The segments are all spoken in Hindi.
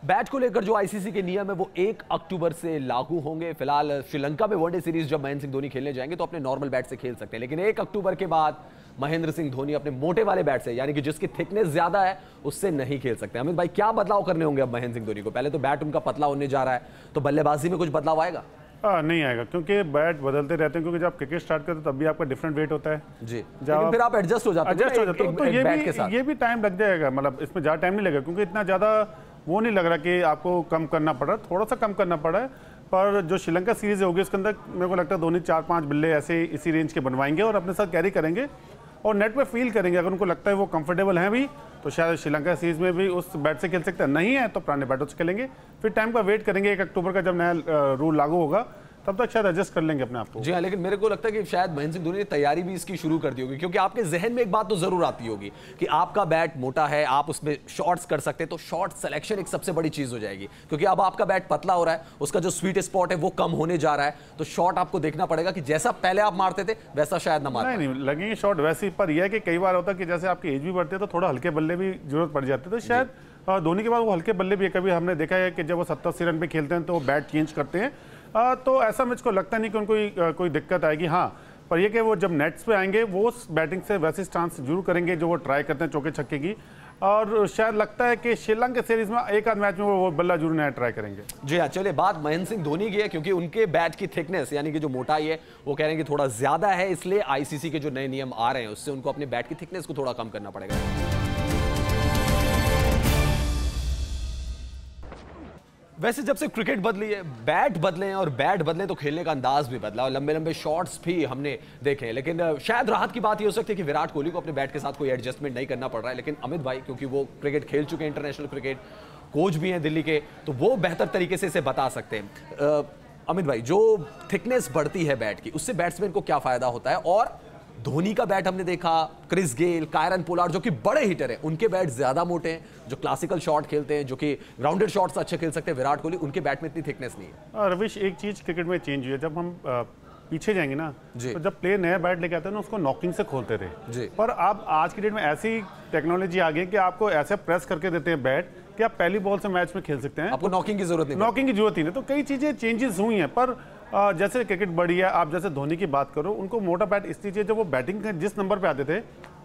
बैट को लेकर जो आईसीसी के नियम है वो 1 अक्टूबर से लागू होंगे। फिलहाल श्रीलंका में वनडे सीरीज जब महेंद्र सिंह धोनी खेलने जाएंगे तो अपने नॉर्मल बैट से खेल सकते हैं, लेकिन 1 अक्टूबर के बाद महेंद्र सिंह धोनी अपने मोटे वाले बैट से, यानी कि जिसकी थिकनेस ज्यादा है, उससे नहीं खेल सकते। अमित भाई, क्या बदलाव करने होंगे अब महेंद्र सिंह धोनी को? पहले तो बैट उनका पतला होने जा रहा है, तो बल्लेबाजी में कुछ बदलाव आएगा? नहीं आएगा, क्योंकि बैट बदलते रहते हैं। क्योंकि जब क्रिकेट स्टार्ट करते हो तब भी आपका डिफरेंट वेट होता है जी, लेकिन फिर आप एडजस्ट हो जाते हैं तो ये भी टाइम लग जाएगा। मतलब इसमें ज़्यादा टाइम नहीं लगेगा, क्योंकि इतना ज़्यादा वो नहीं लग रहा कि आपको कम करना पड़ रहा है, थोड़ा सा कम करना पड़ा है। पर जो श्रीलंका सीरीज होगी उसके अंदर मेरे को लगता है धोनी 4-5 बल्ले ऐसे इसी रेंज के बनवाएंगे और अपने साथ कैरी करेंगे और नेट पे फील करेंगे। अगर उनको लगता है वो कंफर्टेबल हैं भी, तो शायद श्रीलंका सीरीज में भी उस बैट से खेल सकते हैं। नहीं है तो पुराने बैटों से खेलेंगे, फिर टाइम का वेट करेंगे। 1 अक्टूबर का जब नया रूल लागू होगा तब तक शायद एडजस्ट कर लेंगे अपने आप को। जी हाँ, लेकिन मेरे को लगता है कि शायद महेंद्र सिंह धोनी ने तैयारी भी इसकी शुरू कर दी होगी, क्योंकि आपके जहन में एक बात तो जरूर आती होगी कि आपका बैट मोटा है, आप उसमें शॉट्स कर सकते हैं, तो शॉट सिलेक्शन एक सबसे बड़ी चीज हो जाएगी। क्योंकि अब आपका बैट पतला हो रहा है, उसका जो स्वीट स्पॉट है वो कम होने जा रहा है, तो शॉट आपको देखना पड़ेगा कि जैसा पहले आप मारते थे वैसा शायद ना मारे। नहीं लगेंगे शॉट वैसे, पर यह है कि कई बार होता है कि जैसे आपकी एज भी बढ़ती है तो थोड़ा हल्के बल्ले भी जरूरत पड़ जाती है। तो शायद धोनी के बाद वो हल्के बल्ले भी, कभी हमने देखा है कि जब वो 70-80 रन पे खेलते हैं तो वो बैट चेंज करते हैं। तो ऐसा मुझको लगता नहीं कि उनको कोई दिक्कत आएगी। हाँ, पर ये कि वो जब नेट्स पे आएंगे वो बैटिंग से वैसे स्टांस जरूर करेंगे जो वो ट्राई करते हैं चौके छक्के की। और शायद लगता है कि श्रीलंका सीरीज में एक आध मैच में वो बल्ला जरूर नया ट्राई करेंगे। जी हाँ, चलिए बात महेंद्र सिंह धोनी की है, क्योंकि उनके बैट की थिकनेस यानी कि जो मोटाई है वो कह रहे हैं कि थोड़ा ज्यादा है, इसलिए आईसीसी के जो नए नियम आ रहे हैं उससे उनको अपने बैट की थिकनेस को थोड़ा कम करना पड़ेगा। वैसे जब से क्रिकेट बदली है, बैट बदले हैं और बैट बदले तो खेलने का अंदाज भी बदला और लंबे लंबे शॉट्स भी हमने देखे हैं। लेकिन शायद राहत की बात ये हो सकती है कि विराट कोहली को अपने बैट के साथ कोई एडजस्टमेंट नहीं करना पड़ रहा है। लेकिन अमित भाई, क्योंकि वो क्रिकेट खेल चुके हैं, इंटरनेशनल क्रिकेट कोच भी हैं दिल्ली के, तो वो बेहतर तरीके से इसे बता सकते हैं। अमित भाई, जो थिकनेस बढ़ती है बैट की, उससे बैट्समैन को क्या फायदा होता है? और धोनी का बैट हमने देखा, क्रिस गेल, कायरन पोलार्ड जो कि बड़े हिटर हैं, उनके बैट ज्यादा मोटे हैं, जो क्लासिकल शॉट खेलते हैं, जो कि ग्राउंडेड शॉट्स अच्छे खेल सकते हैं। विराट कोहली, उनके बैट में इतनी थिकनेस नहीं है। रविश, एक चीज क्रिकेट में चेंज हुई है, जब हम पीछे जाएंगे ना, तो जब प्लेयर नया बैट लेके आते हैं ना, उसको नॉकिंग से खोलते थे। पर अब आज की डेट में ऐसी टेक्नोलॉजी आ गई कि आपको ऐसे प्रेस करके देते हैं बैट कि आप पहली बॉल से मैच में खेल सकते हैं, आपको नॉकिंग की जरूरत नहीं। नॉकिंग की जरूरत ही नहीं। तो कई चीजें चेंजेस हुई हैं। पर जैसे क्रिकेट बढ़ी है, आप जैसे धोनी की बात करो, उनको मोटा बैट इसलिए चाहिए, जब वो बैटिंग जिस नंबर पे आते थे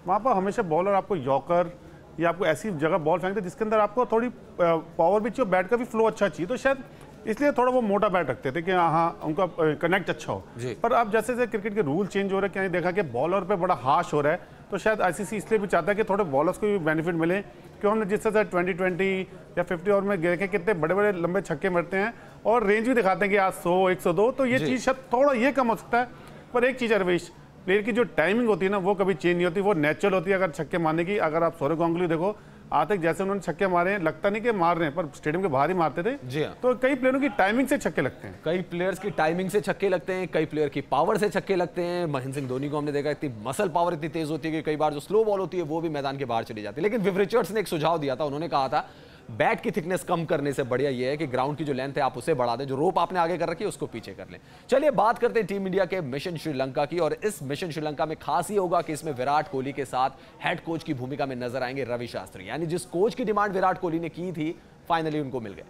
वहाँ पर हमेशा बॉलर आपको यॉर्कर या आपको ऐसी जगह बॉल फेंकते जिसके अंदर आपको थोड़ी पावर भी चाहिए, बैट का भी फ्लो अच्छा चाहिए। तो शायद इसलिए थोड़ा वो मोटा बैट रखते थे कि हाँ उनका कनेक्ट अच्छा हो। पर अब जैसे जैसे क्रिकेट के रूल चेंज हो रहे हैं, क्या देखा कि बॉलर पे बड़ा हाश हो रहा है, तो शायद आईसीसी इसलिए भी चाहता है कि थोड़े बॉलर्स को भी बेनिफिट मिले। क्यों हमने जिस तरह से 20-20 या 50 ओवर में देखे कितने बड़े बड़े लंबे छक्के मारते हैं और रेंज भी दिखाते हैं कि आज 100-102, तो ये चीज़ शायद थोड़ा ये कम हो सकता है। पर एक चीज़ है रवीश, प्लेयर की जो टाइमिंग होती है ना, वो कभी चेंज नहीं होती, वो नेचुरल होती है। अगर छक्के मारने की, अगर आप सौरव गांगुली देखो, आज तक जैसे उन्होंने छक्के मारे हैं, लगता नहीं कि मार रहे हैं, पर स्टेडियम के बाहर ही मारते थे। जी हाँ। तो कई प्लेयरों की टाइमिंग से छक्के लगते हैं, कई प्लेयर्स की टाइमिंग से छक्के लगते हैं, कई प्लेयर की पावर से छक्के लगते हैं। महेंद्र सिंह धोनी को हमने देखा, इतनी मसल पावर इतनी तेज होती है कि कई बार जो स्लो बॉल होती है वो भी मैदान के बाहर चली जाती है। लेकिन विव रिचर्ड्स ने एक सुझाव दिया था, उन्होंने कहा था बैट की थिकनेस कम करने से बढ़िया यह है कि ग्राउंड की जो लेंथ है आप उसे बढ़ा दें, जो रोप आपने आगे कर रखी है उसको पीछे कर लें। चलिए बात करते हैं टीम इंडिया के मिशन श्रीलंका की, और इस मिशन श्रीलंका में खास ही होगा कि इसमें विराट कोहली के साथ हेड कोच की भूमिका में नजर आएंगे रवि शास्त्री, यानी जिस कोच की डिमांड विराट कोहली ने की थी फाइनली उनको मिल गए।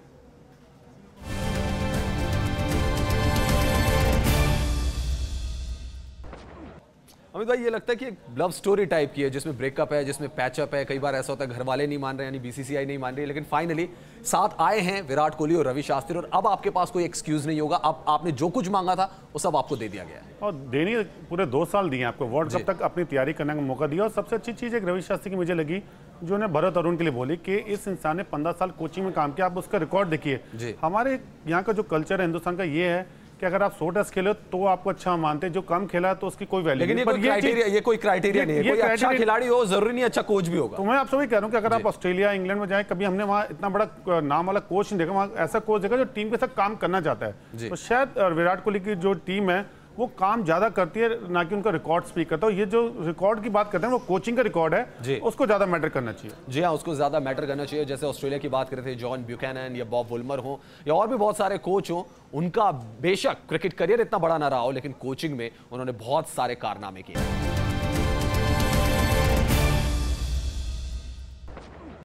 अमित भाई, ये लगता है कि एक लव स्टोरी टाइप की है, जिसमें ब्रेकअप है, जिसमें पैचअप है। कई बार ऐसा होता है घर वाले नहीं मान रहे, यानी बीसीसीआई नहीं मान रही, लेकिन फाइनली साथ आए हैं विराट कोहली और रवि शास्त्री, और अब आपके पास कोई एक्सक्यूज नहीं होगा। अब आपने जो कुछ मांगा था वो सब आपको दे दिया गया है, और देनी पूरे 2 साल दिए आपको, वर्ल्ड कप तक अपनी तैयारी करने का मौका दिया। और सबसे अच्छी चीज़ एक रवि शास्त्री की मुझे लगी, जो ने भरत अरुण के लिए बोली कि इस इंसान ने 15 साल कोचिंग में काम किया, आप उसका रिकॉर्ड देखिए। हमारे यहाँ का जो कल्चर है हिंदुस्तान का, ये है कि अगर आप 100 टेस्ट खेले तो आपको अच्छा मानते हैं, जो कम खेला है तो उसकी कोई वैल्यू नहीं। लेकिन ये कोई क्राइटेरिया नहीं है, कोई अच्छा खिलाड़ी हो जरूरी नहीं अच्छा कोच भी होगा। तो मैं आपसे वही कह रहा हूँ कि अगर आप ऑस्ट्रेलिया, इंग्लैंड में जाएं, कभी हमने वहाँ इतना बड़ा नाम वाला कोच नहीं देखा, वहाँ ऐसा कोच देखा जो टीम के साथ काम करना चाहता है। तो शायद विराट कोहली की जो टीम है वो काम ज्यादा करती है, ना कि उनका रिकॉर्ड स्पीक करता है। ये जो रिकॉर्ड की बात करते हैं वो कोचिंग का रिकॉर्ड है, उसको ज्यादा मैटर करना चाहिए। जी हाँ, उसको ज्यादा मैटर करना चाहिए। जैसे ऑस्ट्रेलिया की बात कर रहे थे, जॉन ब्यूकैनन या बॉब वुलमर हो या और भी बहुत सारे कोच हो, उनका बेशक क्रिकेट करियर इतना बड़ा ना रहा हो, लेकिन कोचिंग में उन्होंने बहुत सारे कारनामे किए।